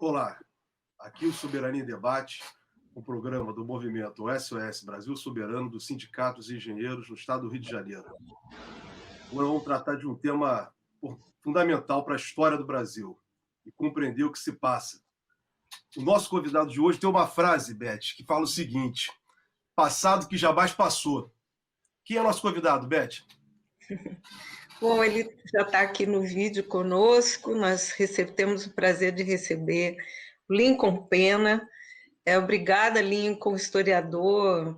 Olá, aqui o Soberania em Debate, um programa do movimento SOS Brasil Soberano dos Sindicatos e Engenheiros no estado do Rio de Janeiro. Hoje vamos tratar de um tema fundamental para a história do Brasil e compreender o que se passa. O nosso convidado de hoje tem uma frase, Beth, que fala o seguinte: passado que jamais passou. Quem é o nosso convidado, Beth? Bom, ele já está aqui no vídeo conosco, nós temos o prazer de receber Lincoln Pena. Obrigada, Lincoln, historiador,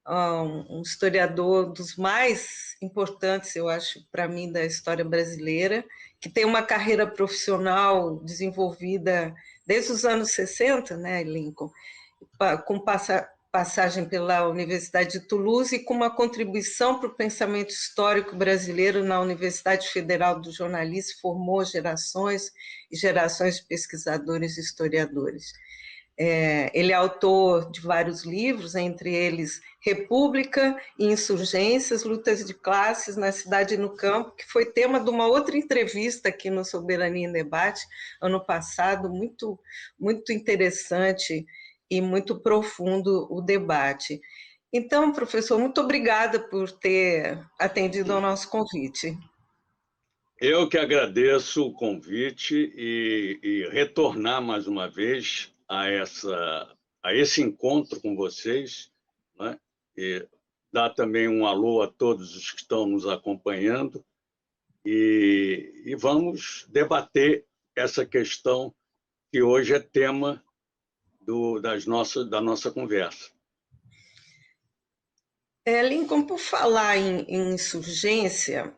um historiador dos mais importantes, eu acho, para mim, da história brasileira, que tem uma carreira profissional desenvolvida desde os anos 60, né, Lincoln, com passagem pela Universidade de Toulouse e com uma contribuição para o pensamento histórico brasileiro na Universidade Federal do Jornalismo, formou gerações e gerações de pesquisadores e historiadores. Ele é autor de vários livros, entre eles República e Insurgências, Lutas de Classes na Cidade e no Campo, que foi tema de uma outra entrevista aqui no Soberania em Debate, ano passado, muito, muito interessante e muito profundo o debate. Então, professor, muito obrigada por ter atendido ao nosso convite. Eu que agradeço o convite e retornar mais uma vez a esse encontro com vocês, né? E dar também um alô a todos os que estão nos acompanhando e vamos debater essa questão que hoje é tema da nossa conversa. Lincoln, por falar em insurgência,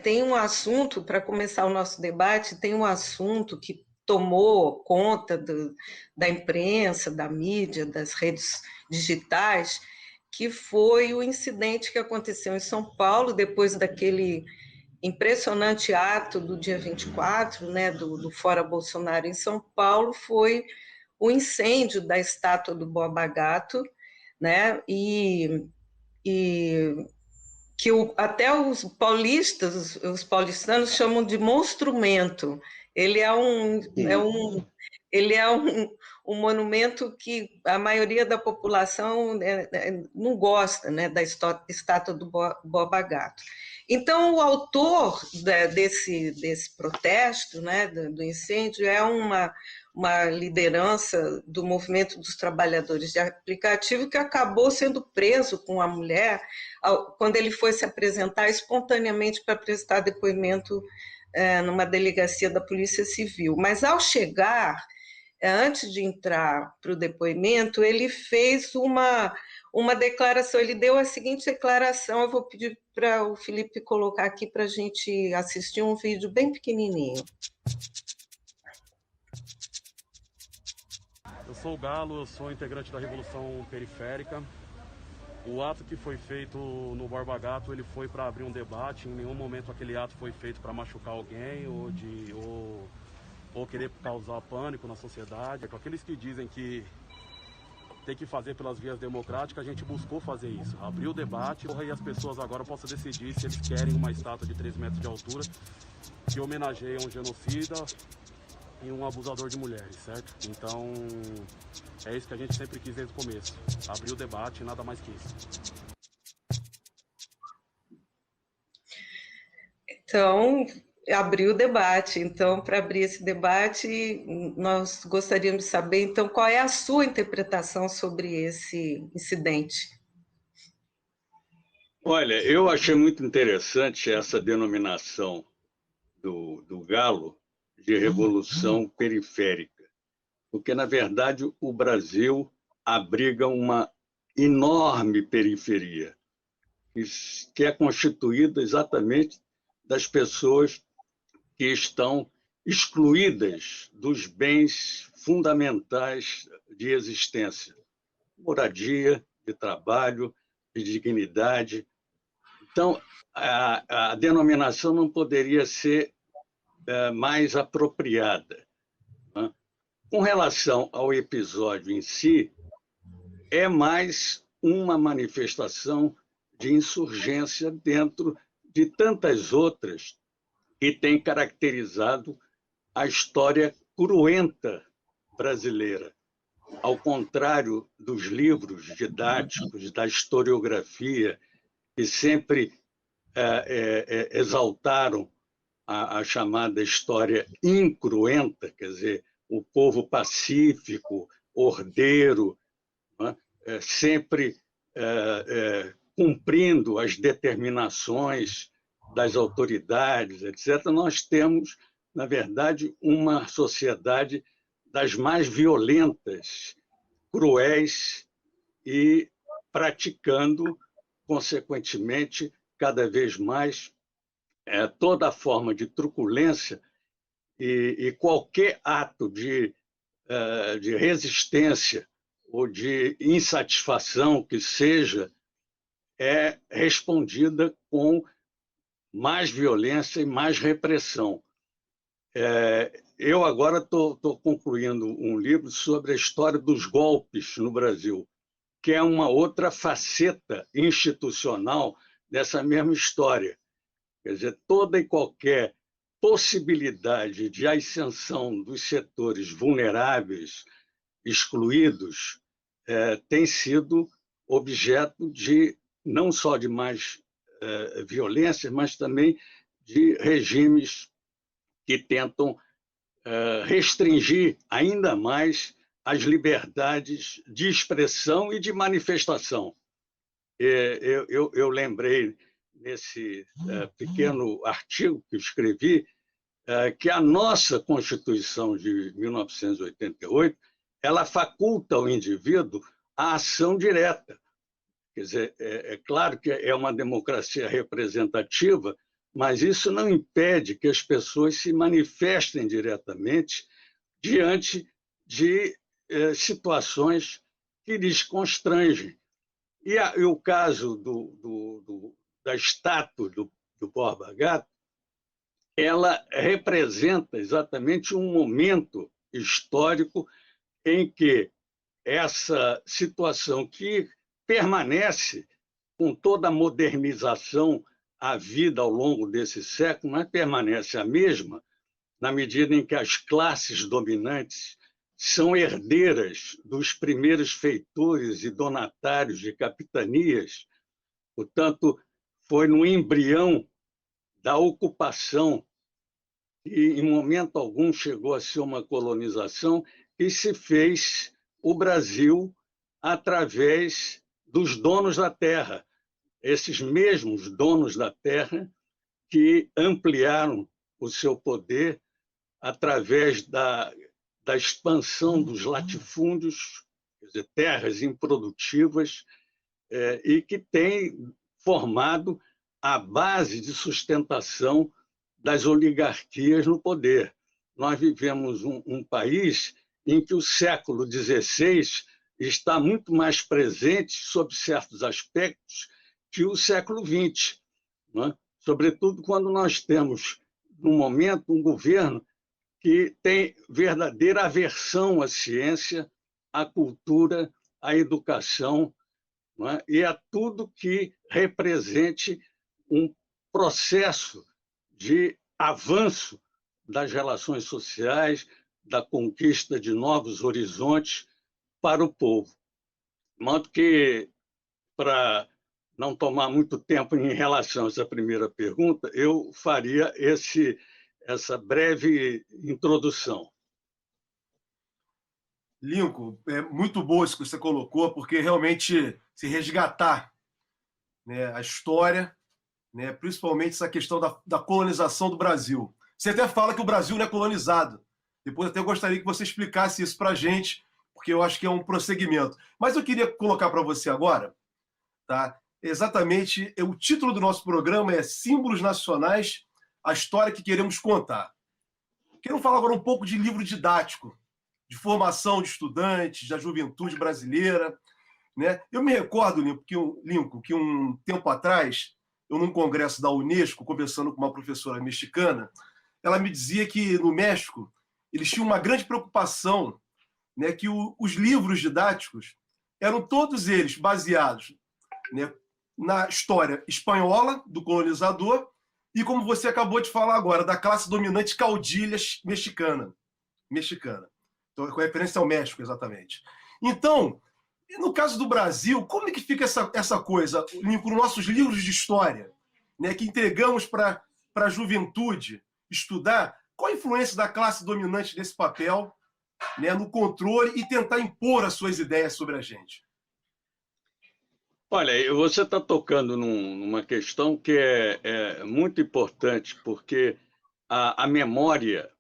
tem um assunto, para começar o nosso debate, tem um assunto que tomou conta da imprensa, da mídia, das redes digitais, que foi o incidente que aconteceu em São Paulo, depois daquele impressionante ato do dia 24, né, do Fora Bolsonaro em São Paulo, foi o incêndio da estátua do Borba Gato, né, e que até os paulistanos chamam de monstrumento. Ele é um monumento que a maioria da população não gosta, né, da estátua do Borba Gato. Então, o autor desse protesto, né, do incêndio, é uma liderança do movimento dos trabalhadores de aplicativo que acabou sendo preso com a mulher quando ele foi se apresentar espontaneamente para prestar depoimento numa delegacia da Polícia Civil. Mas, ao chegar, antes de entrar para o depoimento, ele fez uma declaração, ele deu a seguinte declaração, eu vou pedir para o Felipe colocar aqui para a gente assistir um vídeo bem pequenininho. Eu sou o Galo, eu sou integrante da Revolução Periférica. O ato que foi feito no Borba Gato, ele foi para abrir um debate. Em nenhum momento aquele ato foi feito para machucar alguém ou querer causar pânico na sociedade. Aqueles que dizem que tem que fazer pelas vias democráticas, a gente buscou fazer isso. Abriu o debate e as pessoas agora possam decidir se eles querem uma estátua de 3 metros de altura que homenageia um genocida e um abusador de mulheres, certo? Então, é isso que a gente sempre quis desde o começo. Abrir o debate e nada mais que isso. Então, abriu o debate. Então, para abrir esse debate, nós gostaríamos de saber, então, qual é a sua interpretação sobre esse incidente? Olha, eu achei muito interessante essa denominação do Galo de revolução periférica, porque, na verdade, o Brasil abriga uma enorme periferia, que é constituída exatamente das pessoas que estão excluídas dos bens fundamentais de existência, moradia, de trabalho, de dignidade. Então, a denominação não poderia ser mais apropriada, né? Com relação ao episódio em si, é mais uma manifestação de insurgência dentro de tantas outras que têm caracterizado a história cruenta brasileira, ao contrário dos livros didáticos, da historiografia, que sempre exaltaram a chamada história incruenta, quer dizer, o povo pacífico, ordeiro, né? Sempre cumprindo as determinações das autoridades, etc., nós temos, na verdade, uma sociedade das mais violentas, cruéis e praticando, consequentemente, cada vez mais toda forma de truculência e qualquer ato de resistência ou de insatisfação que seja é respondida com mais violência e mais repressão. Eu agora estou concluindo um livro sobre a história dos golpes no Brasil, que é uma outra faceta institucional dessa mesma história. Quer dizer, toda e qualquer possibilidade de ascensão dos setores vulneráveis, excluídos, tem sido objeto de não só de mais violência, mas também de regimes que tentam restringir ainda mais as liberdades de expressão e de manifestação. Eu lembrei, nesse pequeno artigo que escrevi, que a nossa Constituição de 1988 ela faculta ao indivíduo a ação direta. Quer dizer, é claro que é uma democracia representativa, mas isso não impede que as pessoas se manifestem diretamente diante de situações que lhes constrangem. E o caso da estátua do Borba Gato, ela representa exatamente um momento histórico em que essa situação que permanece com toda a modernização a vida ao longo desse século, mas permanece a mesma na medida em que as classes dominantes são herdeiras dos primeiros feitores e donatários de capitanias. Portanto, foi no embrião da ocupação, e em momento algum chegou a ser uma colonização, que se fez o Brasil através dos donos da terra. Esses mesmos donos da terra que ampliaram o seu poder através da expansão dos latifúndios, quer dizer, terras improdutivas, e que tem formado a base de sustentação das oligarquias no poder. Nós vivemos um país em que o século XVI está muito mais presente, sob certos aspectos, que o século XX, não é? Sobretudo quando nós temos, no momento, um governo que tem verdadeira aversão à ciência, à cultura, à educação, não é? E a tudo que represente um processo de avanço das relações sociais, da conquista de novos horizontes para o povo. De modo que, para não tomar muito tempo em relação a essa primeira pergunta, eu faria essa breve introdução. Lincoln, é muito bom isso que você colocou, porque realmente se resgatar, né, a história, né, principalmente essa questão da colonização do Brasil. Você até fala que o Brasil não é colonizado. Depois até gostaria que você explicasse isso para a gente, porque eu acho que é um prosseguimento. Mas eu queria colocar para você agora, tá? Exatamente, o título do nosso programa é Símbolos Nacionais, a história que queremos contar. Quero falar agora um pouco de livro didático, de formação de estudantes, da juventude brasileira, né? Eu me recordo, Lincoln, que um tempo atrás, eu num congresso da Unesco, conversando com uma professora mexicana, ela me dizia que no México eles tinham uma grande preocupação, né, que os livros didáticos eram todos eles baseados, né, na história espanhola do colonizador e, como você acabou de falar agora, da classe dominante caudilha mexicana. Então, com referência ao México, exatamente. Então, no caso do Brasil, como é que fica essa coisa, Lincoln, nos nossos livros de história, né, que entregamos para a juventude estudar? Qual a influência da classe dominante nesse papel, né, no controle e tentar impor as suas ideias sobre a gente? Olha, você está tocando numa questão que é muito importante, porque a memória,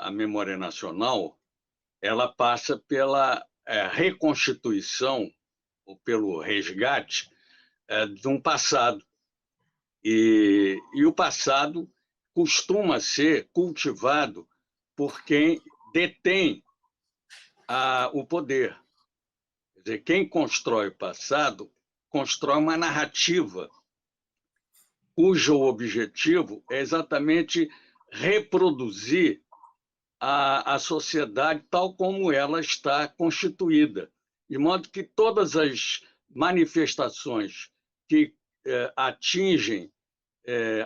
a memória nacional, ela passa pela reconstituição, ou pelo resgate de um passado. E o passado costuma ser cultivado por quem detém o poder. Quer dizer, quem constrói o passado constrói uma narrativa cujo objetivo é exatamente reproduzir a sociedade tal como ela está constituída, de modo que todas as manifestações que atingem,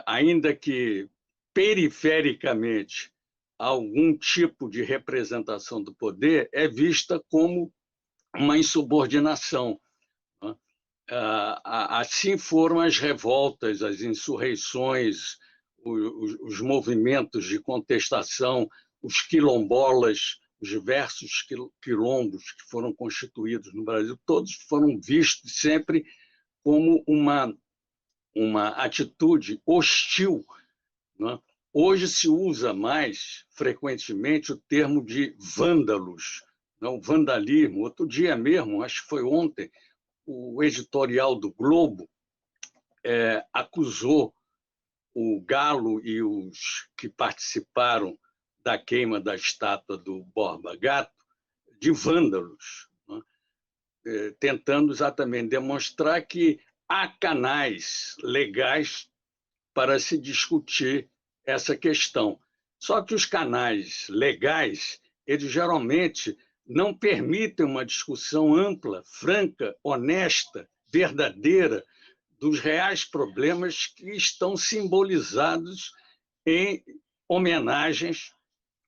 ainda que perifericamente, algum tipo de representação do poder é vista como uma insubordinação. Assim foram as revoltas, as insurreições, os movimentos de contestação, os quilombolas, os diversos quilombos que foram constituídos no Brasil, todos foram vistos sempre como uma atitude hostil, né? Hoje se usa mais frequentemente o termo de vândalos, não, vandalismo. Outro dia mesmo, acho que foi ontem, o editorial do Globo acusou o Galo e os que participaram da queima da estátua do Borba Gato de vândalos, né? Tentando exatamente demonstrar que há canais legais para se discutir essa questão. Só que os canais legais, eles geralmente não permitem uma discussão ampla, franca, honesta, verdadeira, dos reais problemas que estão simbolizados em homenagens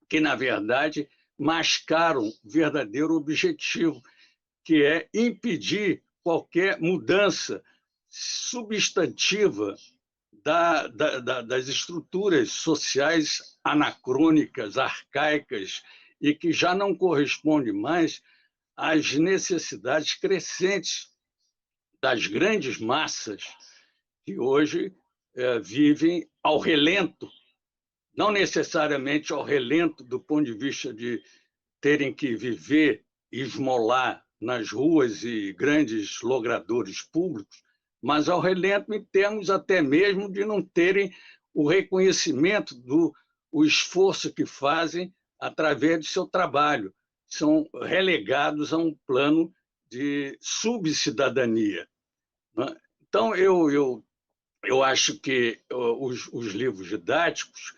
que, na verdade, mascaram o verdadeiro objetivo, que é impedir qualquer mudança substantiva das estruturas sociais anacrônicas, arcaicas, e que já não corresponde mais às necessidades crescentes das grandes massas que hoje vivem ao relento, não necessariamente ao relento do ponto de vista de terem que viver e esmolar nas ruas e grandes logradouros públicos, mas ao relento em termos até mesmo de não terem o reconhecimento do esforço que fazem através do seu trabalho. São relegados a um plano de subcidadania. Então, eu acho que os livros didáticos,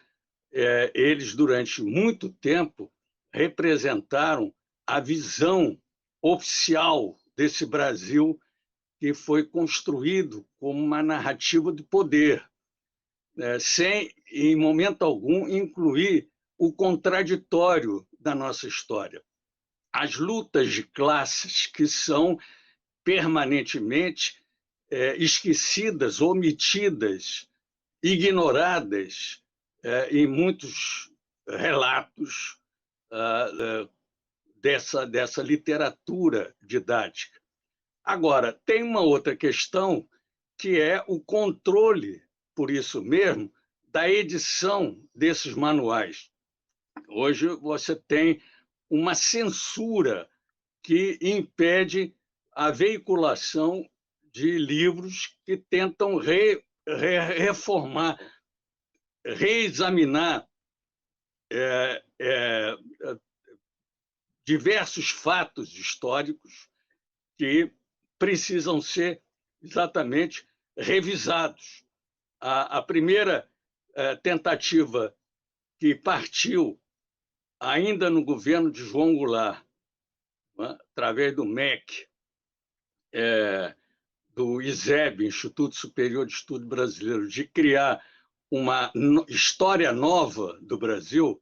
eles, durante muito tempo, representaram a visão oficial desse Brasil que foi construído como uma narrativa de poder, sem, em momento algum, incluir o contraditório da nossa história. As lutas de classes que são permanentemente esquecidas, omitidas, ignoradas em muitos relatos dessa literatura didática. Agora, tem uma outra questão, que é o controle, por isso mesmo, da edição desses manuais. Hoje você tem uma censura que impede a veiculação de livros que tentam reformar, reexaminar diversos fatos históricos que precisam ser exatamente revisados. A primeira tentativa que partiu ainda no governo de João Goulart, através do MEC, do ISEB, Instituto Superior de Estudo Brasileiro, de criar uma história nova do Brasil,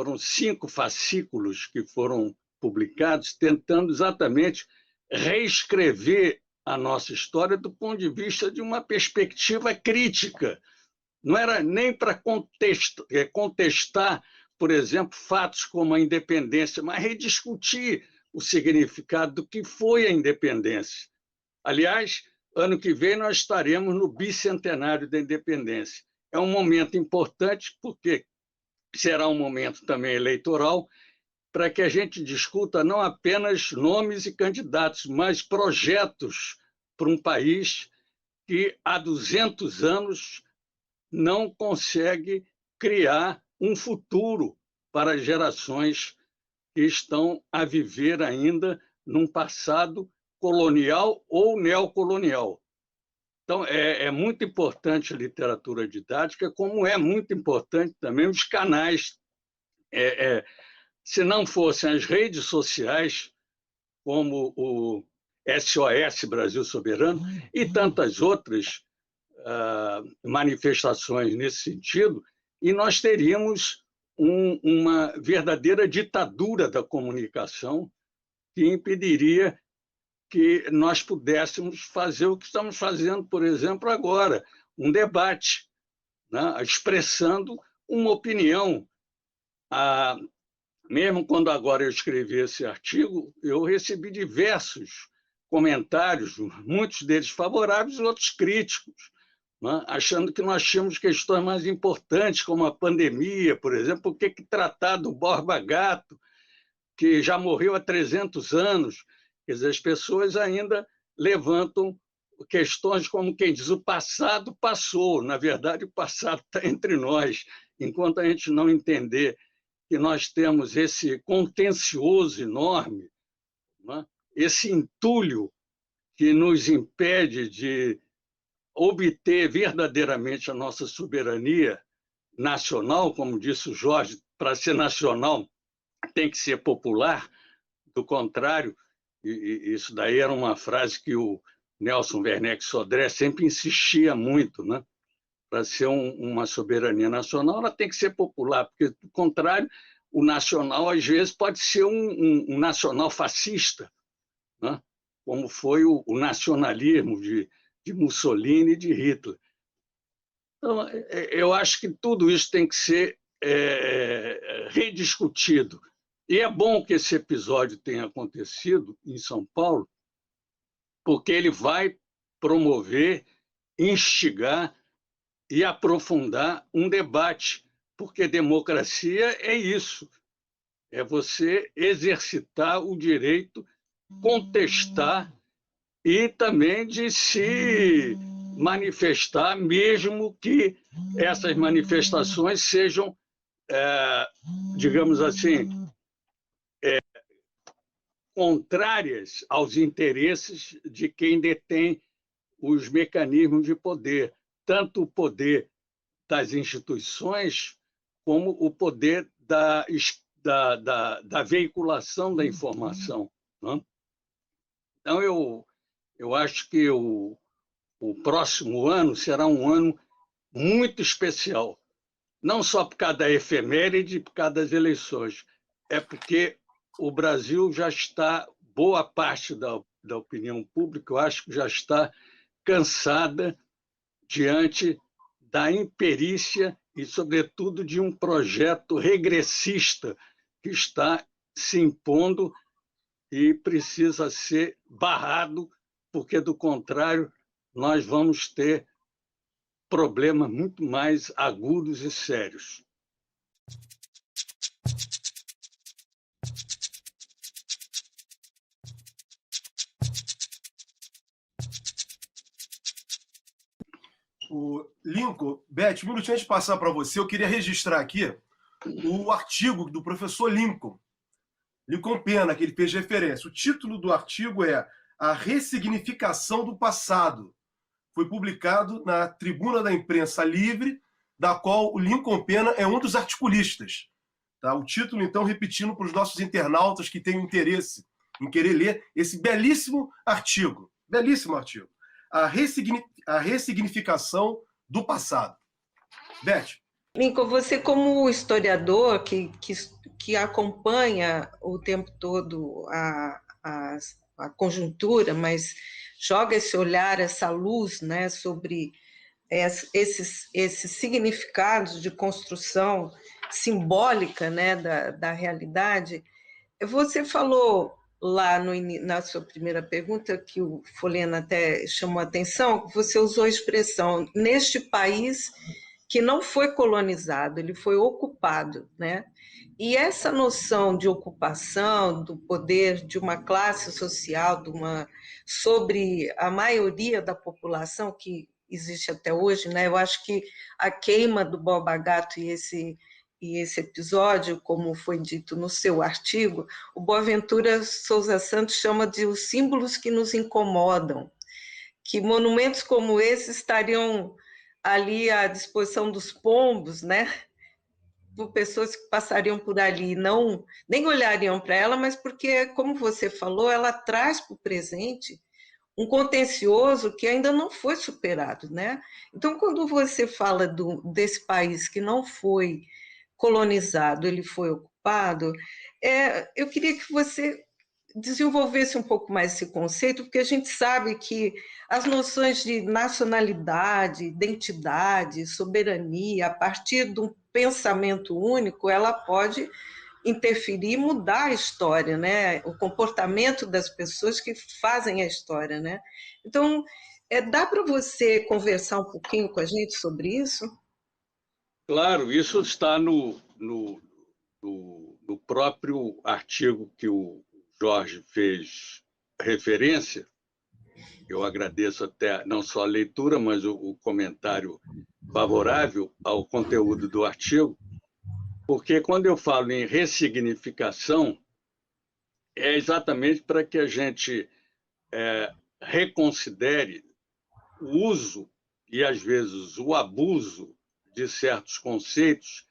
foram 5 fascículos que foram publicados, tentando exatamente reescrever a nossa história do ponto de vista de uma perspectiva crítica. Não era nem para contestar, por exemplo, fatos como a independência, mas rediscutir o significado do que foi a independência. Aliás, ano que vem nós estaremos no bicentenário da independência. É um momento importante porque será um momento também eleitoral para que a gente discuta não apenas nomes e candidatos, mas projetos para um país que há 200 anos não consegue criar um futuro para as gerações que estão a viver ainda num passado colonial ou neocolonial. Então, é muito importante a literatura didática, como é muito importante também os canais. Se não fossem as redes sociais, como o SOS Brasil Soberano e tantas outras manifestações nesse sentido, e nós teríamos uma verdadeira ditadura da comunicação que impediria que nós pudéssemos fazer o que estamos fazendo, por exemplo, agora, um debate, né, expressando uma opinião. Mesmo quando agora eu escrevi esse artigo, eu recebi diversos comentários, muitos deles favoráveis e outros críticos, né, achando que nós tínhamos questões mais importantes, como a pandemia, por exemplo, por que tratar do Borba Gato, que já morreu há 300 anos. Quer dizer, as pessoas ainda levantam questões como quem diz, o passado passou. Na verdade, o passado está entre nós. Enquanto a gente não entender que nós temos esse contencioso enorme, né, esse entulho que nos impede de obter verdadeiramente a nossa soberania nacional, como disse o Jorge, para ser nacional tem que ser popular, do contrário, e isso daí era uma frase que o Nelson Werneck Sodré sempre insistia muito, né? Para ser uma soberania nacional, ela tem que ser popular, porque, do contrário, o nacional, às vezes, pode ser um nacional fascista, né? Como foi o nacionalismo de Mussolini e de Hitler. Então, eu acho que tudo isso tem que ser rediscutido. E é bom que esse episódio tenha acontecido em São Paulo, porque ele vai promover, instigar e aprofundar um debate, porque democracia é isso, é você exercitar o direito, contestar e também de se manifestar, mesmo que essas manifestações sejam, digamos assim, contrárias aos interesses de quem detém os mecanismos de poder, tanto o poder das instituições como o poder da veiculação da informação, né? Então, eu acho que o próximo ano será um ano muito especial, não só por causa da efeméride, por causa das eleições, é porque o Brasil já está, boa parte da opinião pública, eu acho que já está cansada diante da imperícia e, sobretudo, de um projeto regressista que está se impondo e precisa ser barrado, porque, do contrário, nós vamos ter problemas muito mais agudos e sérios. O Lincoln, Beth, um minutinho antes de passar para você, eu queria registrar aqui o artigo do professor Lincoln Pena, que ele fez referência. O título do artigo é A Ressignificação do Passado. Foi publicado na Tribuna da Imprensa Livre, da qual o Lincoln Pena é um dos articulistas. Tá? O título, então, repetindo para os nossos internautas que têm interesse em querer ler esse belíssimo artigo. Belíssimo artigo. A ressignificação do passado. Beth. Lincoln, você como historiador que acompanha o tempo todo a conjuntura, mas joga esse olhar, essa luz, né, sobre esses significados de construção simbólica, né, da realidade. Você falou lá na sua primeira pergunta, que o Folena até chamou a atenção, você usou a expressão neste país que não foi colonizado, ele foi ocupado, né? E essa noção de ocupação, do poder de uma classe social, sobre a maioria da população que existe até hoje, né? Eu acho que a queima do Borba Gato e esse episódio, como foi dito no seu artigo, o Boaventura Souza Santos chama de os símbolos que nos incomodam, que monumentos como esse estariam ali à disposição dos pombos, né? Por pessoas que passariam por ali, não nem olhariam para ela, mas porque, como você falou, ela traz para o presente um contencioso que ainda não foi superado, né? Então, quando você fala desse país que não foi colonizado, ele foi ocupado, eu queria que você desenvolvesse um pouco mais esse conceito, porque a gente sabe que as noções de nacionalidade, identidade, soberania, a partir de um pensamento único, ela pode interferir e mudar a história, né? O comportamento das pessoas que fazem a história, né? Então, dá para você conversar um pouquinho com a gente sobre isso? Claro, isso está no próprio artigo que o Jorge fez referência. Eu agradeço até não só a leitura, mas o comentário favorável ao conteúdo do artigo, porque quando eu falo em ressignificação, é exatamente para que a gente reconsidere o uso e, às vezes, o abuso de certos conceitos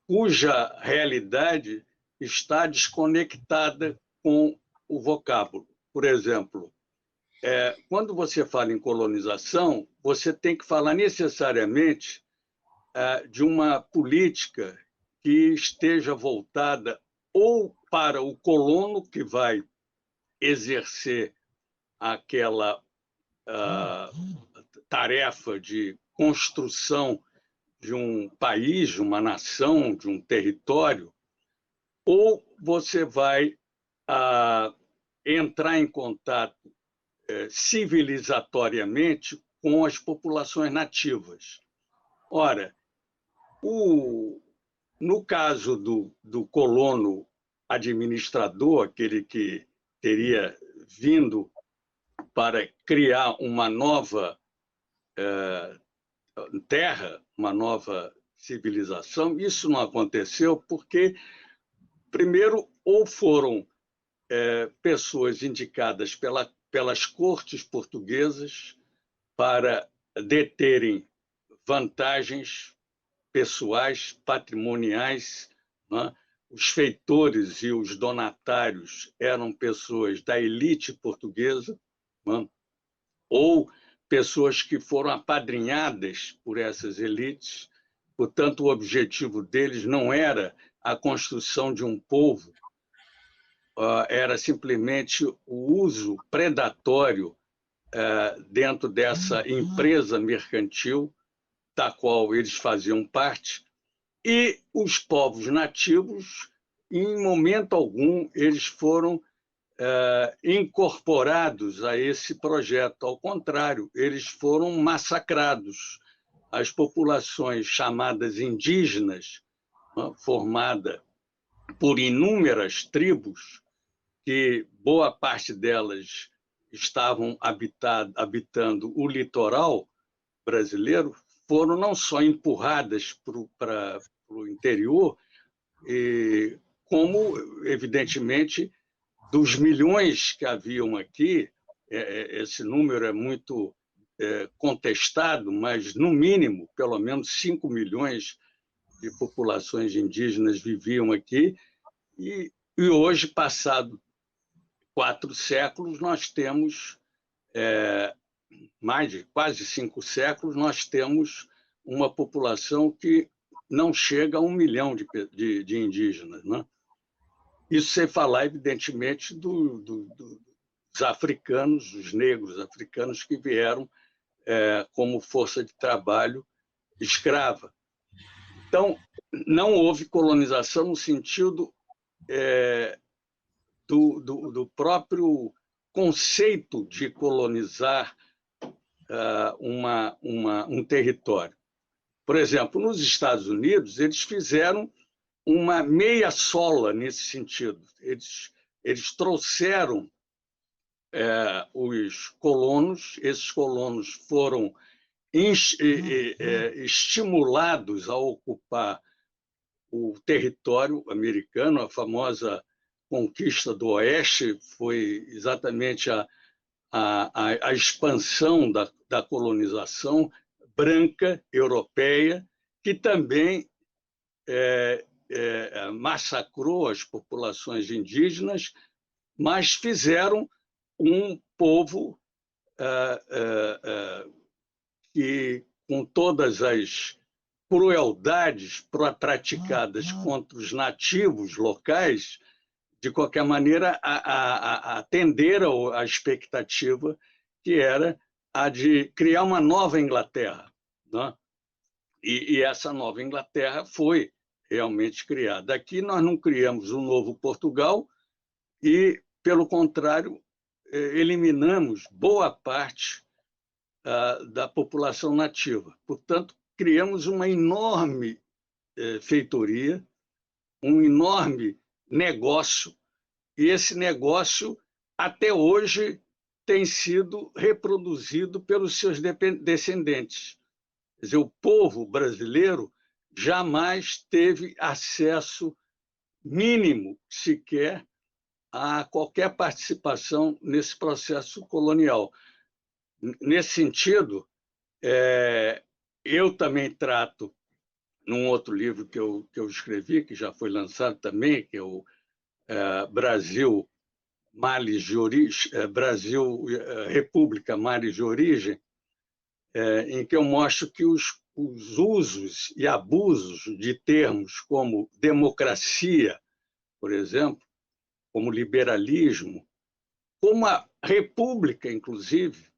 cuja realidade está desconectada com o vocábulo. Por exemplo, quando você fala em colonização, você tem que falar necessariamente de uma política que esteja voltada ou para o colono que vai exercer aquela tarefa de construção de um país, de uma nação, de um território, ou você vai entrar em contato civilizatoriamente com as populações nativas. Ora, no caso do colono administrador, aquele que teria vindo para criar uma nova terra, uma nova civilização, isso não aconteceu porque, primeiro, ou foram pessoas indicadas pelas cortes portuguesas para deterem vantagens pessoais, patrimoniais, né? Os feitores e os donatários eram pessoas da elite portuguesa, né? Ou pessoas que foram apadrinhadas por essas elites. Portanto, o objetivo deles não era a construção de um povo, era simplesmente o uso predatório dentro dessa empresa mercantil da qual eles faziam parte, e os povos nativos, em momento algum, eles foram incorporados a esse projeto. Ao contrário, eles foram massacrados. As populações chamadas indígenas, formada por inúmeras tribos, que boa parte delas estavam habitando o litoral brasileiro, foram não só empurradas para o interior, como, evidentemente, dos milhões que haviam aqui, esse número é muito contestado, mas, no mínimo, pelo menos 5 milhões de populações indígenas viviam aqui, e hoje, passado 4 séculos, nós temos mais de quase 5 séculos, nós temos uma população que não chega a 1 milhão de indígenas, né? Isso sem falar, evidentemente, dos africanos, dos negros africanos que vieram como força de trabalho escrava. Então, não houve colonização no sentido do próprio conceito de colonizar um território. Por exemplo, nos Estados Unidos, eles fizeram uma meia sola nesse sentido. Eles trouxeram os colonos, esses colonos foram estimulados a ocupar o território americano. A famosa conquista do Oeste foi exatamente a expansão da colonização branca europeia, que também massacrou as populações indígenas, mas fizeram um povo que, com todas as crueldades praticadas contra os nativos locais, de qualquer maneira, atenderam à expectativa que era a de criar uma nova Inglaterra, né? E essa nova Inglaterra foi realmente criada. Aqui nós não criamos um novo Portugal e, pelo contrário, eliminamos boa parte da população nativa. Portanto, criamos uma enorme feitoria, um enorme negócio, e esse negócio, até hoje, tem sido reproduzido pelos seus descendentes. Quer dizer, o povo brasileiro jamais teve acesso mínimo, sequer, a qualquer participação nesse processo colonial. Nesse sentido, eu também trato, num outro livro que eu escrevi, que já foi lançado também, que é o Brasil, Males de Origem, Brasil, República, Males de Origem, em que eu mostro que os usos e abusos de termos como democracia, por exemplo, como liberalismo, como a república, inclusive,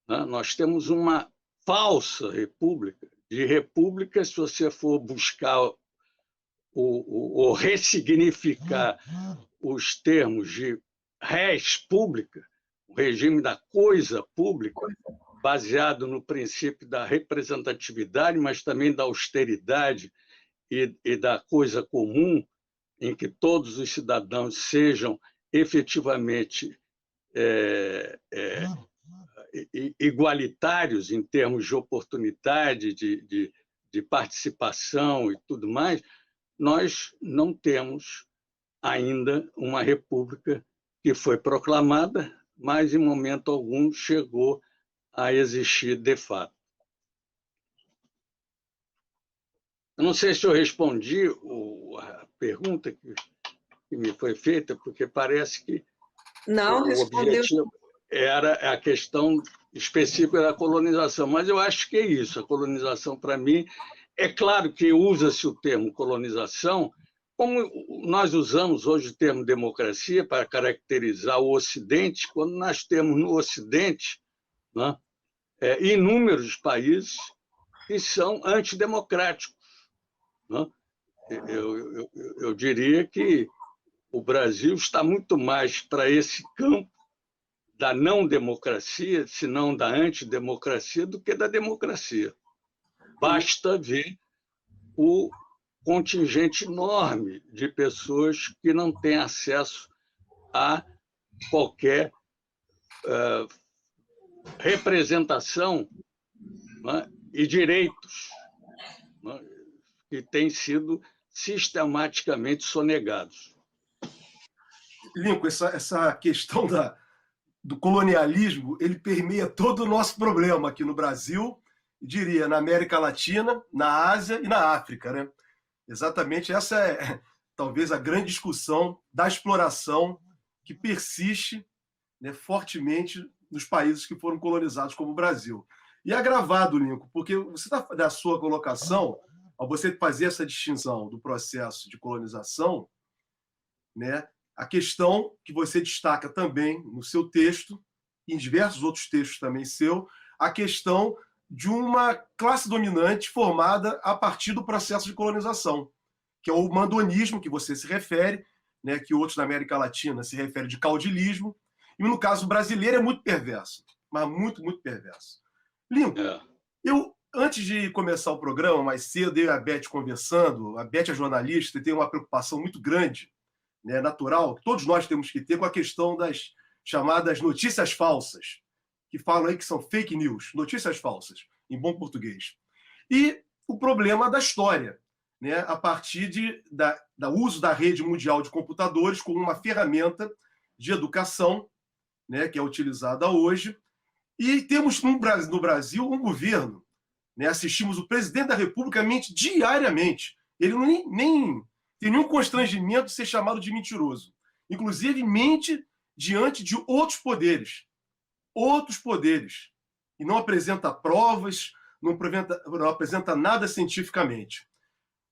né? Nós temos uma falsa república. De república, se você for buscar ou ressignificar os termos de res pública, o regime da coisa pública, baseado no princípio da representatividade, mas também da austeridade e da coisa comum, em que todos os cidadãos sejam efetivamente igualitários em termos de oportunidade, de participação e tudo mais, nós não temos ainda uma república que foi proclamada, mas em momento algum chegou a existir de fato. Eu não sei se eu respondi a pergunta que me foi feita, porque parece que não, o objetivo era a questão específica da colonização, mas eu acho que é isso. A colonização, para mim, é claro que usa-se o termo colonização, como nós usamos hoje o termo democracia para caracterizar o Ocidente, quando nós temos no Ocidente, né, inúmeros países que são antidemocráticos, né? Eu diria que o Brasil está muito mais para esse campo da não-democracia, se não da antidemocracia, do que da democracia. Basta ver o contingente enorme de pessoas que não têm acesso a qualquer representação, né, e direitos, né, que têm sido sistematicamente sonegados. Lincoln, essa questão do colonialismo, ele permeia todo o nosso problema aqui no Brasil, diria, na América Latina, na Ásia e na África, né? Exatamente essa é talvez a grande discussão da exploração que persiste, né, fortemente nos países que foram colonizados como o Brasil. E agravado, Lincoln, porque você da sua colocação, ao você fazer essa distinção do processo de colonização, né, a questão que você destaca também no seu texto, e em diversos outros textos também seu, a questão de uma classe dominante formada a partir do processo de colonização, que é o mandonismo que você se refere, né, que outros na América Latina se referem de caudilismo, e no caso brasileiro é muito perverso, mas muito, muito perverso. Lincoln, eu, antes de começar o programa, mais cedo, eu e a Beth conversando, a Beth é jornalista e tem uma preocupação muito grande, né, natural, que todos nós temos que ter com a questão das chamadas notícias falsas, que falam aí que são fake news, notícias falsas, em bom português. E o problema da história, né, a partir do uso da rede mundial de computadores como uma ferramenta de educação, né, que é utilizada hoje. E temos no Brasil um governo, né, assistimos o presidente da República mente diariamente. Ele nem tem nenhum constrangimento de ser chamado de mentiroso. Inclusive, mente diante de outros poderes. E não apresenta provas, não apresenta nada cientificamente.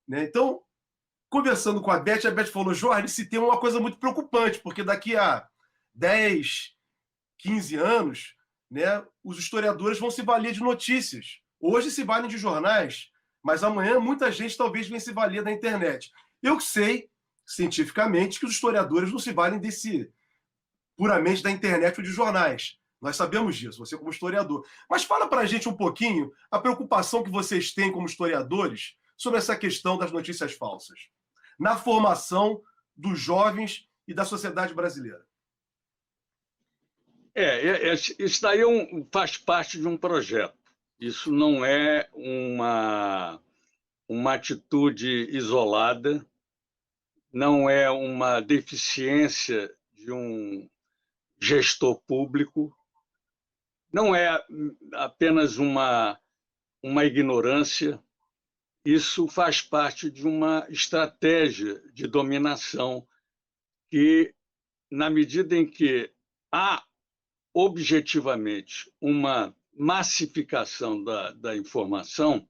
Né? Então, conversando com a Beth falou, Jorge, esse tema é uma coisa muito preocupante, porque daqui a 10, 15 anos, né, os historiadores vão se valer de notícias. Hoje se valem de jornais, mas amanhã muita gente talvez venha se valer da internet. Eu sei, cientificamente, que os historiadores não se valem puramente da internet ou de jornais. Nós sabemos disso, você como historiador. Mas fala para a gente um pouquinho a preocupação que vocês têm como historiadores sobre essa questão das notícias falsas, na formação dos jovens e da sociedade brasileira. Isso daí faz parte de um projeto. Isso não é uma atitude isolada, não é uma deficiência de um gestor público, não é apenas uma ignorância. Isso faz parte de uma estratégia de dominação que, na medida em que há objetivamente uma massificação da informação,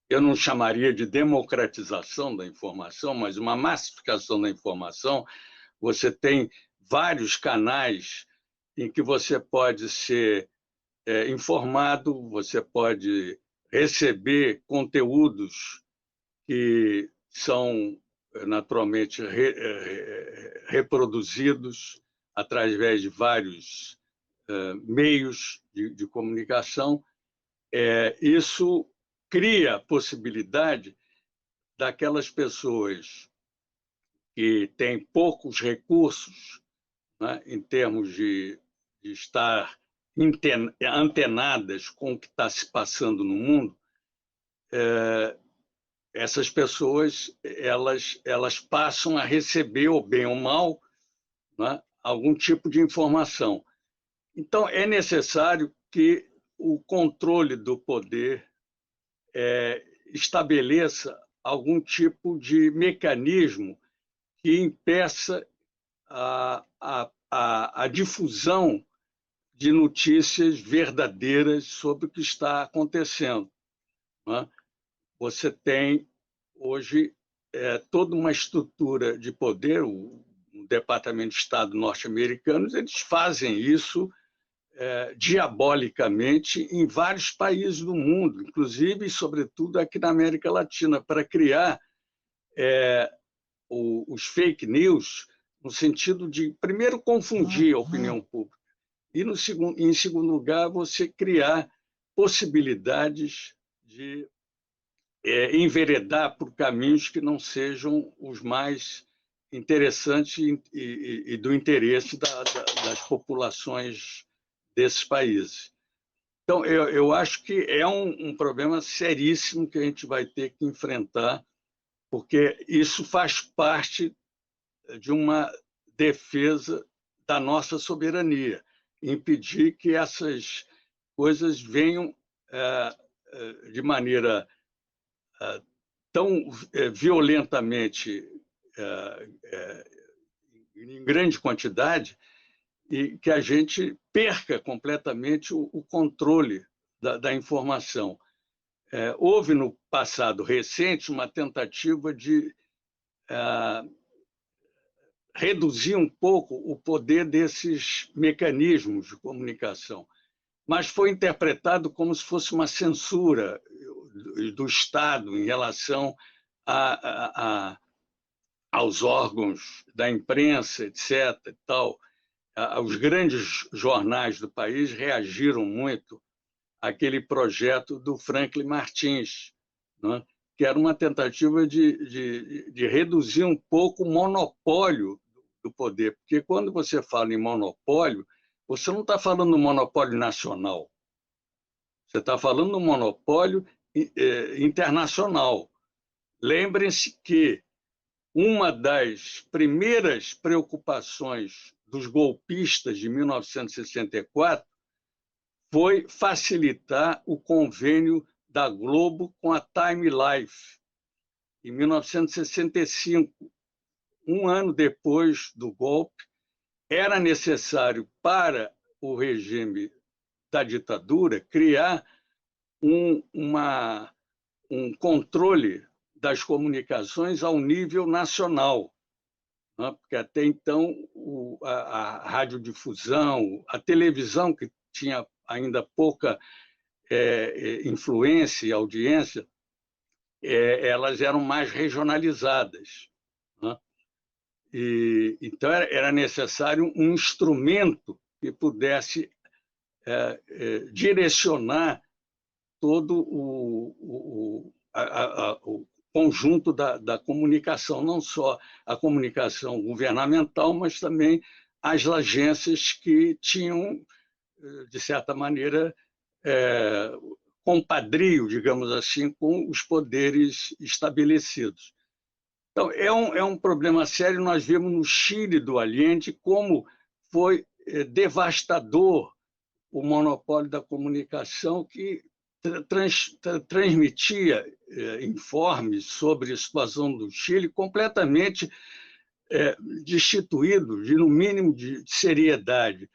eu não chamaria de democratização da informação, mas uma massificação da informação, você tem vários canais em que você pode ser informado, você pode receber conteúdos que são naturalmente reproduzidos através de vários meios de comunicação. Isso cria a possibilidade daquelas pessoas que têm poucos recursos, né, em termos de estar antenadas com o que está se passando no mundo, essas pessoas elas passam a receber, ou bem ou mal, né, algum tipo de informação. Então, é necessário que o controle do poder estabeleça algum tipo de mecanismo que impeça a difusão de notícias verdadeiras sobre o que está acontecendo. Né? Você tem, hoje, toda uma estrutura de poder, o Departamento de Estado norte-americano, eles fazem isso diabolicamente em vários países do mundo, inclusive e sobretudo aqui na América Latina, para criar os fake news no sentido de, primeiro, confundir a opinião pública e, em segundo lugar, você criar possibilidades de enveredar por caminhos que não sejam os mais interessantes e do interesse das populações desses países. Então, eu acho que é um problema seríssimo que a gente vai ter que enfrentar, porque isso faz parte de uma defesa da nossa soberania, impedir que essas coisas venham de maneira tão violentamente, em grande quantidade, e que a gente perca completamente o controle da informação. houve no passado recente uma tentativa de reduzir um pouco o poder desses mecanismos de comunicação, mas foi interpretado como se fosse uma censura do Estado em relação aos órgãos da imprensa, etc. E tal. Os grandes jornais do país reagiram muito àquele projeto do Franklin Martins, né? Que era uma tentativa de reduzir um pouco o monopólio do poder. Porque quando você fala em monopólio, você não está falando do monopólio nacional, você está falando do monopólio internacional. Lembrem-se que uma das primeiras preocupações dos golpistas de 1964 foi facilitar o convênio da Globo com a Time Life. Em 1965, um ano depois do golpe, era necessário para o regime da ditadura criar um controle das comunicações ao nível nacional, né? Porque até então a radiodifusão, a televisão, que tinha ainda pouca influência e audiência, elas eram mais regionalizadas, né? Então era necessário um instrumento que pudesse direcionar todo o conjunto da comunicação, não só a comunicação governamental, mas também as agências que tinham, de certa maneira, compadrio, digamos assim, com os poderes estabelecidos. Então, é um problema sério. Nós vimos no Chile do Allende como foi devastador o monopólio da comunicação, que transmitia informes sobre a situação do Chile completamente destituídos, no mínimo de seriedade.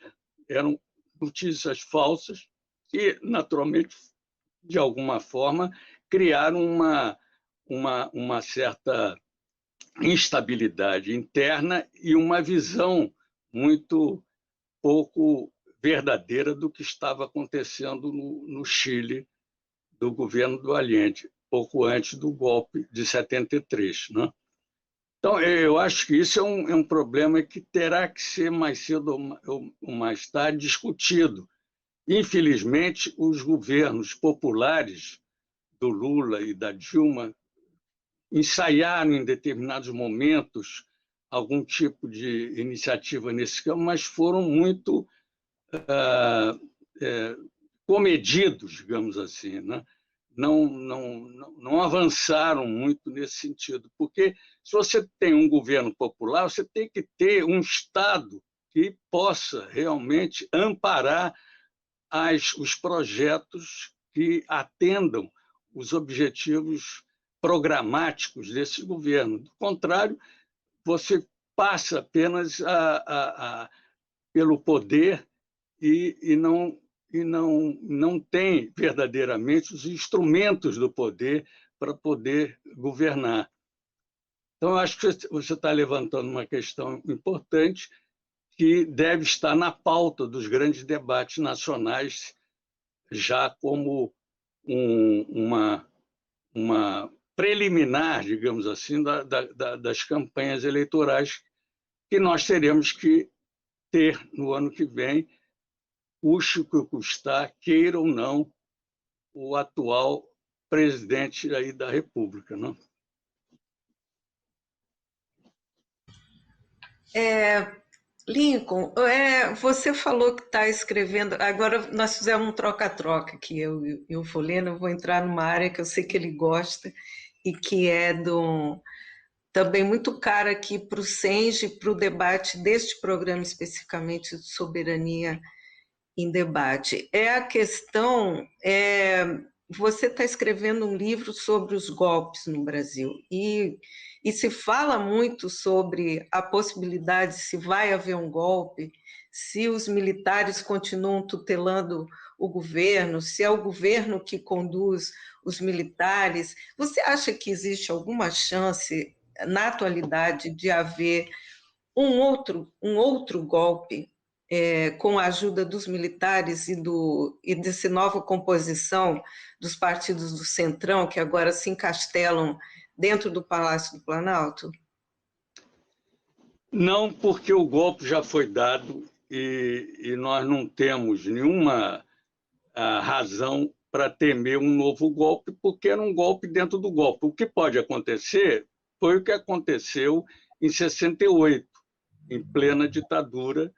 Eram notícias falsas que, naturalmente, de alguma forma, criaram uma certa instabilidade interna e uma visão muito pouco verdadeira do que estava acontecendo no Chile, do governo do Allende, pouco antes do golpe de 73. Né? Então, eu acho que isso é um problema que terá que ser mais cedo ou mais tarde discutido. Infelizmente, os governos populares do Lula e da Dilma ensaiaram em determinados momentos algum tipo de iniciativa nesse campo, mas foram muito comedidos, digamos assim, né? Não avançaram muito nesse sentido, porque se você tem um governo popular, você tem que ter um Estado que possa realmente amparar os projetos que atendam os objetivos programáticos desse governo. Do contrário, você passa apenas pelo poder e não tem verdadeiramente os instrumentos do poder para poder governar. Então, eu acho que você está levantando uma questão importante que deve estar na pauta dos grandes debates nacionais, já como uma preliminar, digamos assim, das campanhas eleitorais que nós teremos que ter no ano que vem, custe o que custar, queira ou não, o atual presidente aí da República, não? Lincoln, você falou que está escrevendo. Agora nós fizemos um troca-troca aqui, eu e o Folena. Eu vou entrar numa área que eu sei que ele gosta e que é também muito cara aqui para o SENGE, para o debate deste programa especificamente de soberania em debate. É a questão você está escrevendo um livro sobre os golpes no Brasil e se fala muito sobre a possibilidade se vai haver um golpe, se os militares continuam tutelando o governo, se é o governo que conduz os militares. Você acha que existe alguma chance, na atualidade, de haver um outro golpe com a ajuda dos militares e dessa nova composição dos partidos do Centrão, que agora se encastelam dentro do Palácio do Planalto? Não, porque o golpe já foi dado e nós não temos nenhuma razão para temer um novo golpe, porque era um golpe dentro do golpe. O que pode acontecer foi o que aconteceu em 68, em plena ditadura.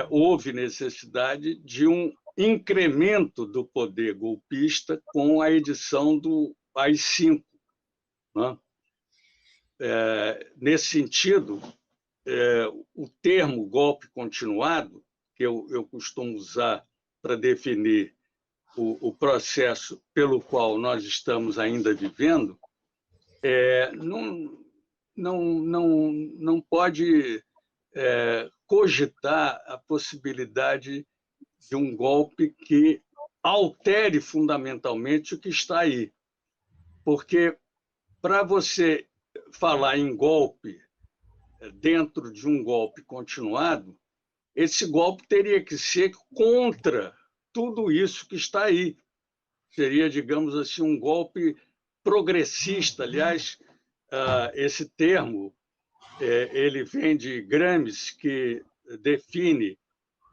Houve necessidade de um incremento do poder golpista com a edição do AI-5. Né? Nesse sentido, o termo golpe continuado, que eu costumo usar para definir o processo pelo qual nós estamos ainda vivendo, não pode cogitar a possibilidade de um golpe que altere fundamentalmente o que está aí. Porque, para você falar em golpe dentro de um golpe continuado, esse golpe teria que ser contra tudo isso que está aí. Seria, digamos assim, um golpe progressista. Aliás, esse termo ele vem de Gramsci, que define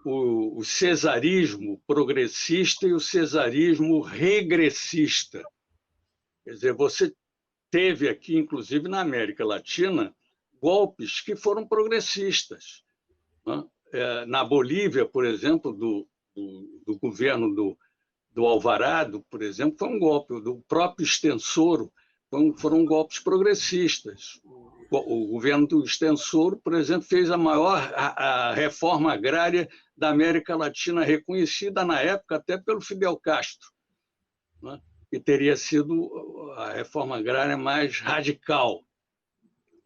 o cesarismo progressista e o cesarismo regressista. Quer dizer, você teve aqui, inclusive na América Latina, golpes que foram progressistas. Né? Na Bolívia, por exemplo, do governo do Alvarado, por exemplo, foi um golpe. Do próprio Extensoro, foram golpes progressistas. O governo do Extensoro, por exemplo, fez a maior reforma agrária da América Latina, reconhecida na época até pelo Fidel Castro, né? Que teria sido a reforma agrária mais radical.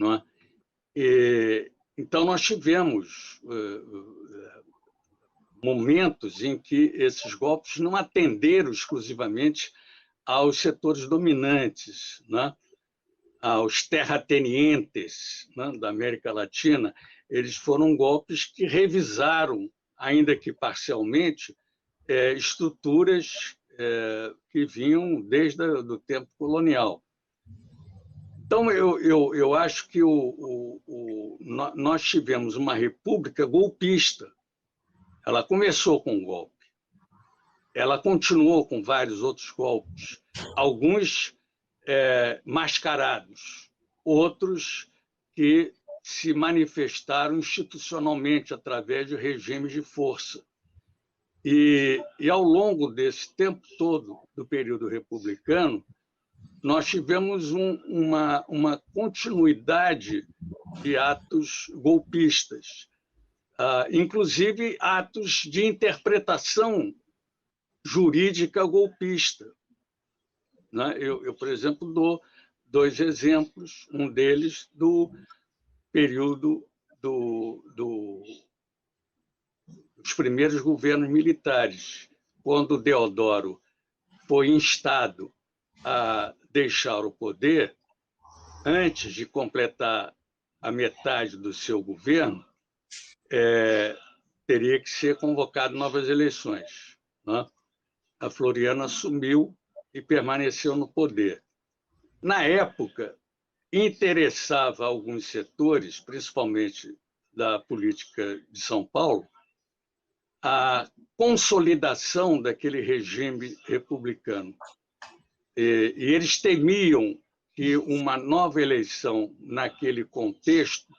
Né? Então, nós tivemos momentos em que esses golpes não atenderam exclusivamente aos setores dominantes, né? Aos terratenientes, né, da América Latina. Eles foram golpes que revisaram, ainda que parcialmente, estruturas que vinham desde o tempo colonial. Então, eu acho que nós tivemos uma república golpista. Ela começou com um golpe. Ela continuou com vários outros golpes, alguns mascarados, outros que se manifestaram institucionalmente através de regimes de força. E ao longo desse tempo todo do período republicano, nós tivemos uma continuidade de atos golpistas, inclusive atos de interpretação jurídica golpista. Né? Eu, por exemplo, dou dois exemplos, um deles do período dos primeiros governos militares, quando Deodoro foi instado a deixar o poder, antes de completar a metade do seu governo, teria que ser convocado novas eleições. Né? A Floriano assumiu e permaneceu no poder. Na época, interessava alguns setores, principalmente da política de São Paulo, a consolidação daquele regime republicano. E eles temiam que uma nova eleição naquele contexto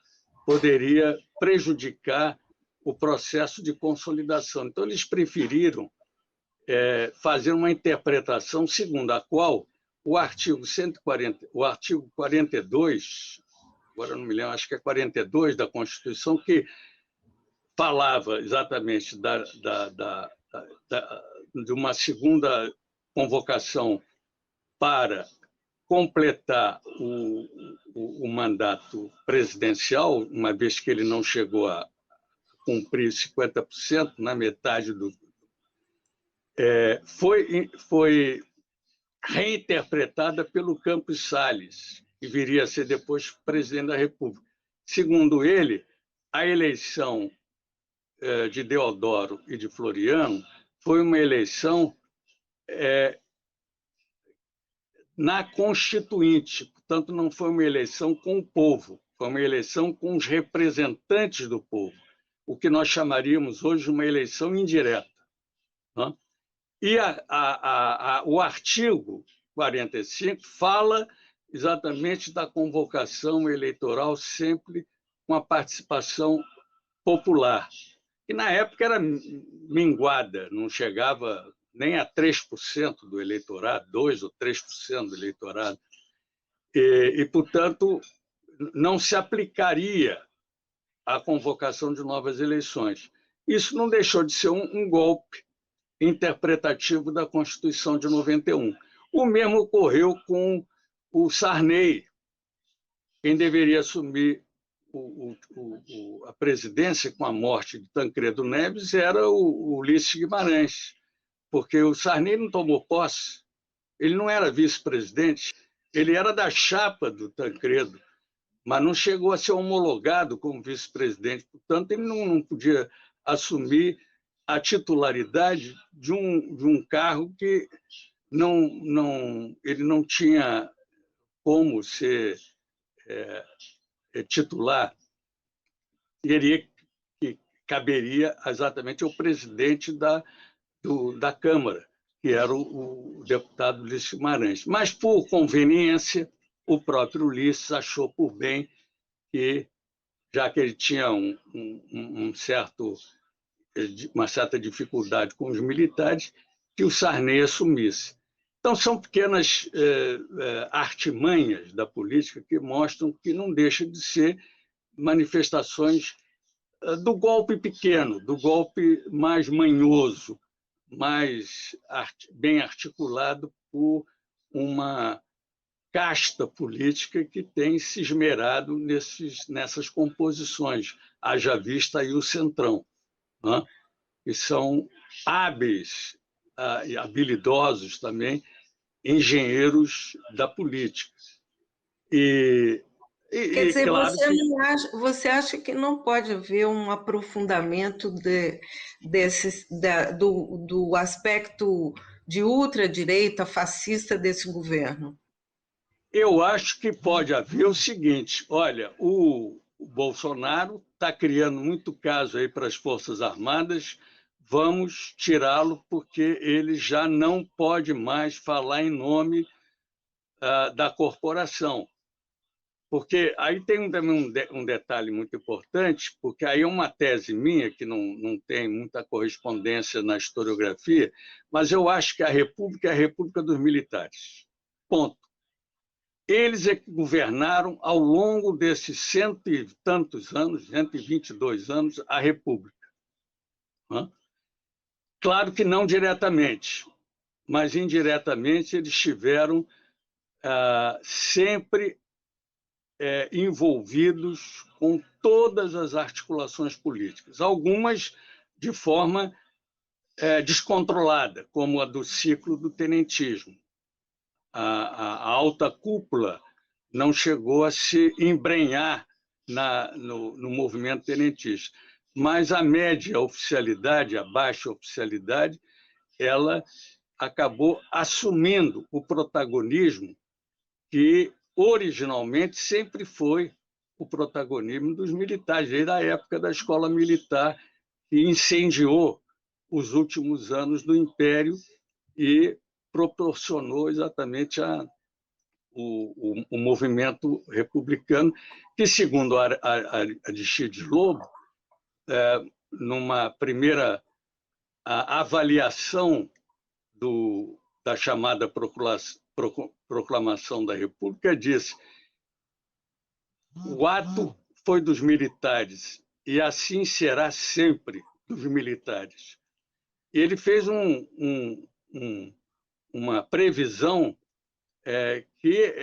poderia prejudicar o processo de consolidação. Então, eles preferiram fazer uma interpretação segundo a qual o artigo 42, agora não me lembro, acho que é 42 da Constituição, que falava exatamente de uma segunda convocação para completar o mandato presidencial, uma vez que ele não chegou a cumprir 50%, na metade do... foi reinterpretada pelo Campos Salles, que viria a ser depois presidente da República. Segundo ele, a eleição de Deodoro e de Floriano foi uma eleição na Constituinte, portanto, não foi uma eleição com o povo, foi uma eleição com os representantes do povo, o que nós chamaríamos hoje de uma eleição indireta. Né? E o artigo 45 fala exatamente da convocação eleitoral sempre com a participação popular, que na época era minguada, não chegava nem a 3% do eleitorado, 2% ou 3% do eleitorado. E, portanto, não se aplicaria a convocação de novas eleições. Isso não deixou de ser um golpe interpretativo da Constituição de 91. O mesmo ocorreu com o Sarney. Quem deveria assumir a presidência com a morte de Tancredo Neves era o Ulisses Guimarães, porque o Sarney não tomou posse, ele não era vice-presidente, ele era da chapa do Tancredo, mas não chegou a ser homologado como vice-presidente, portanto, ele não podia assumir a titularidade de um cargo que ele não tinha como ser titular, que caberia exatamente ao presidente da Câmara, que era o deputado Ulisses Guimarães. Mas, por conveniência, o próprio Ulisses achou por bem que, já que ele tinha uma certa dificuldade com os militares, que o Sarney assumisse. Então, são pequenas artimanhas da política que mostram que não deixa de ser manifestações do golpe pequeno, do golpe mais manhoso, mais bem articulado por uma casta política que tem se esmerado nessas composições, haja vista aí o Centrão, né? Que são hábeis e habilidosos também engenheiros da política. Quer dizer, claro, você acha que não pode haver um aprofundamento do aspecto de ultradireita fascista desse governo? Eu acho que pode haver o seguinte: olha, o Bolsonaro está criando muito caso aí para as Forças Armadas, vamos tirá-lo porque ele já não pode mais falar em nome da corporação. Porque aí tem também um detalhe muito importante, porque aí é uma tese minha, que não tem muita correspondência na historiografia, mas eu acho que a República é a República dos militares. Ponto. Eles é que governaram ao longo desses 100 e tantos anos, 122 anos, a República. Claro que não diretamente, mas indiretamente eles estiveram sempre envolvidos com todas as articulações políticas, algumas de forma descontrolada, como a do ciclo do tenentismo. A alta cúpula não chegou a se embrenhar no movimento tenentista, mas a média oficialidade, a baixa oficialidade, ela acabou assumindo o protagonismo que originalmente sempre foi o protagonismo dos militares, desde a época da escola militar, que incendiou os últimos anos do Império e proporcionou exatamente o movimento republicano, que, segundo a Aristides Lobo, numa primeira avaliação da chamada Proclamação da República, disse: o ato foi dos militares e assim será sempre dos militares. E ele fez um uma previsão que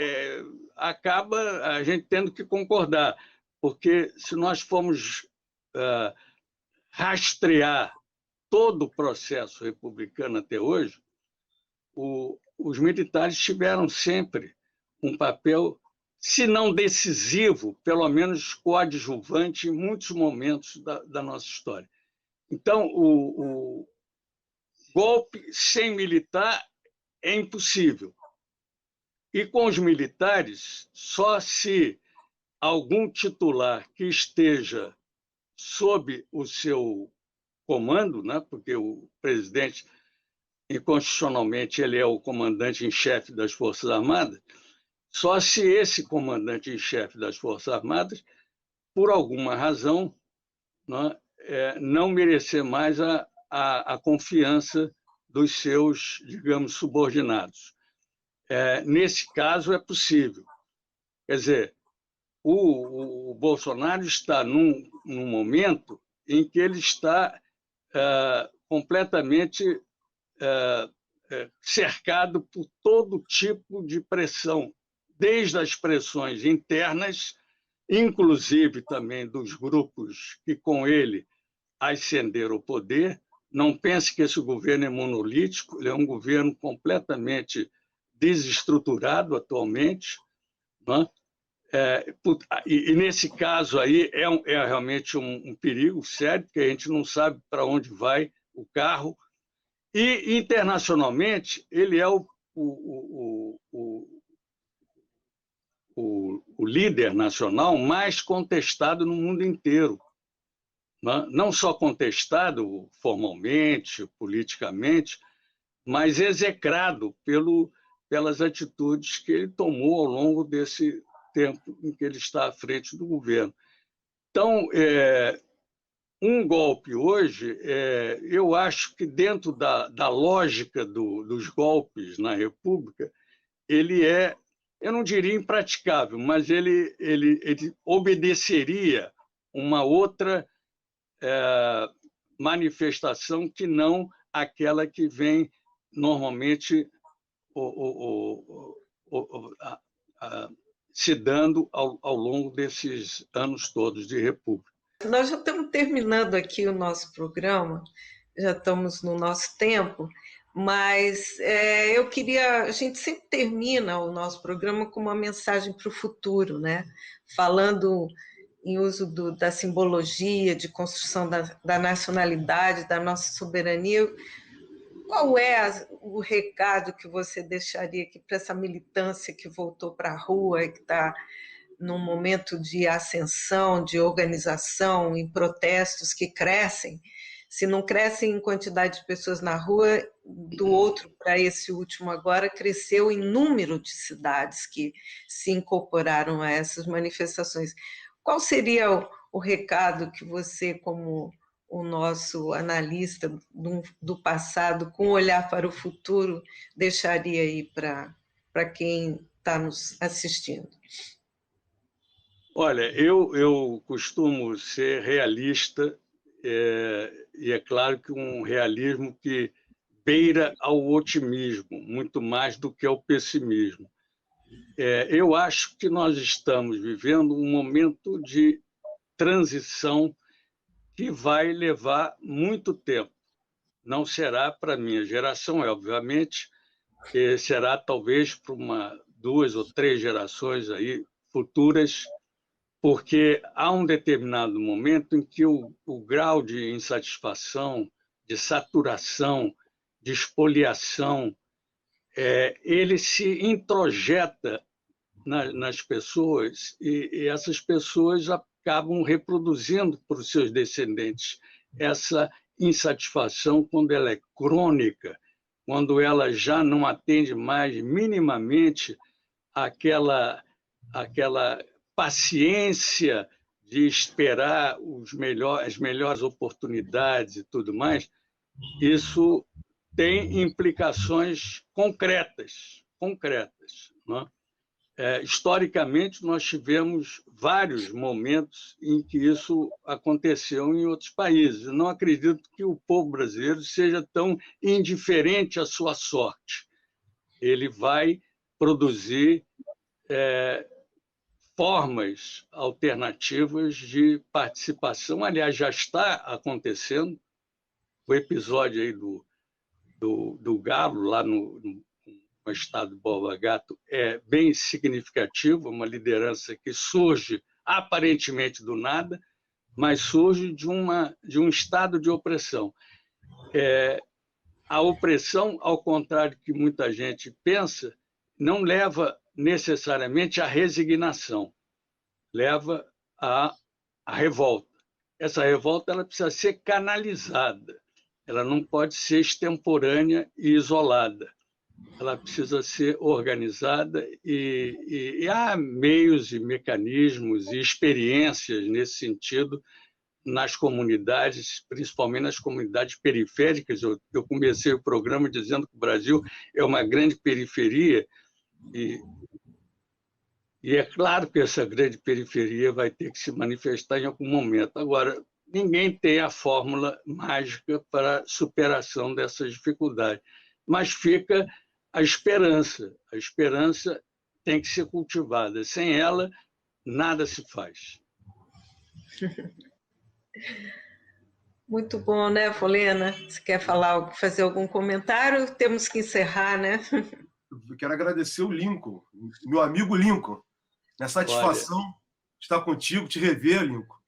acaba a gente tendo que concordar, porque se nós formos rastrear todo o processo republicano até hoje, os militares tiveram sempre um papel, se não decisivo, pelo menos coadjuvante em muitos momentos da nossa história. Então, o golpe sem militar é impossível. E com os militares, só se algum titular que esteja sob o seu comando, né, porque o presidente, inconstitucionalmente, ele é o comandante em chefe das Forças Armadas, só se esse comandante em chefe das Forças Armadas, por alguma razão, né, não merecer mais a confiança dos seus, digamos, subordinados. Nesse caso, é possível. Quer dizer, o Bolsonaro está num momento em que ele está completamente cercado por todo tipo de pressão, desde as pressões internas, inclusive também dos grupos que com ele ascenderam ao poder. Não pense que esse governo é monolítico, ele é um governo completamente desestruturado atualmente, né? E nesse caso aí é realmente um perigo sério, porque a gente não sabe para onde vai o carro. E internacionalmente ele é o líder nacional mais contestado no mundo inteiro. Não só contestado formalmente, politicamente, mas execrado pelas atitudes que ele tomou ao longo desse tempo em que ele está à frente do governo. Então, um golpe hoje, eu acho que dentro da lógica dos golpes na República, ele eu não diria impraticável, mas ele obedeceria uma outra manifestação que não aquela que vem normalmente se dando ao longo desses anos todos de República. Nós já estamos terminando aqui o nosso programa, já estamos no nosso tempo, mas a gente sempre termina o nosso programa com uma mensagem para o futuro, né? Falando em uso da simbologia, de construção da nacionalidade, da nossa soberania. Qual é o recado que você deixaria aqui para essa militância que voltou para a rua e que está num momento de ascensão, de organização, em protestos que crescem? Se não crescem em quantidade de pessoas na rua, do outro para esse último agora, cresceu em número de cidades que se incorporaram a essas manifestações. Qual seria o recado que você, como o nosso analista do passado, com olhar para o futuro, deixaria aí para quem está nos assistindo? Olha, eu costumo ser realista, e é claro que um realismo que beira ao otimismo, muito mais do que ao pessimismo. Eu acho que nós estamos vivendo um momento de transição que vai levar muito tempo. Não será para a minha geração, obviamente, será talvez para 2 ou 3 gerações aí futuras, porque há um determinado momento em que o grau de insatisfação, de saturação, de espoliação, ele se introjeta nas pessoas e essas pessoas acabam reproduzindo para os seus descendentes essa insatisfação quando ela é crônica, quando ela já não atende mais minimamente aquela paciência de esperar as melhores oportunidades e tudo mais. Isso tem implicações concretas. Não é? Historicamente, nós tivemos vários momentos em que isso aconteceu em outros países. Eu não acredito que o povo brasileiro seja tão indiferente à sua sorte. ele vai produzir formas alternativas de participação. Aliás, já está acontecendo. O episódio aí do Galo, lá no estado de Borba Gato, é bem significativo, uma liderança que surge aparentemente do nada, mas surge de um estado de opressão. A opressão, ao contrário do que muita gente pensa, não leva necessariamente à resignação, leva à revolta. Essa revolta ela precisa ser canalizada, ela não pode ser extemporânea e isolada, ela precisa ser organizada e há meios e mecanismos e experiências nesse sentido nas comunidades, principalmente nas comunidades periféricas. Eu comecei o programa dizendo que o Brasil é uma grande periferia e é claro que essa grande periferia vai ter que se manifestar em algum momento. Agora, ninguém tem a fórmula mágica para a superação dessas dificuldades, mas fica a esperança. A esperança tem que ser cultivada. Sem ela, nada se faz. Muito bom, né, Folena? Você quer falar, fazer algum comentário? Temos que encerrar, né? Eu quero agradecer o Lincoln, meu amigo Lincoln. É satisfação estar contigo, te rever, Lincoln.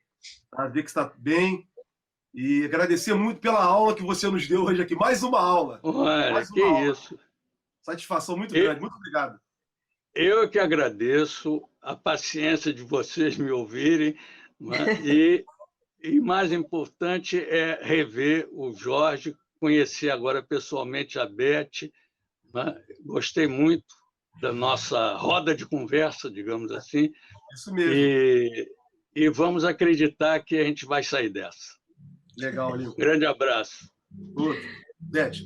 Tá? Ver que está bem. E agradecer muito pela aula que você nos deu hoje aqui. Mais uma aula. Olha, que aula. Isso. Satisfação muito grande. Muito obrigado. Eu que agradeço a paciência de vocês me ouvirem. E mais importante é rever o Jorge, conhecer agora pessoalmente a Beth. Gostei muito da nossa roda de conversa, digamos assim. Isso mesmo. E vamos acreditar que a gente vai sair dessa. Legal, Lincoln. Grande abraço. Beth.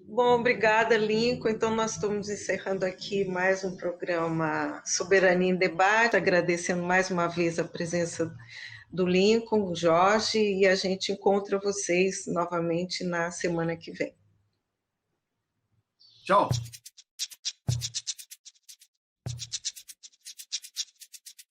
Bom, obrigada, Lincoln. Então, nós estamos encerrando aqui mais um programa Soberania em Debate, agradecendo mais uma vez a presença do Lincoln, Jorge, e a gente encontra vocês novamente na semana que vem. Tchau.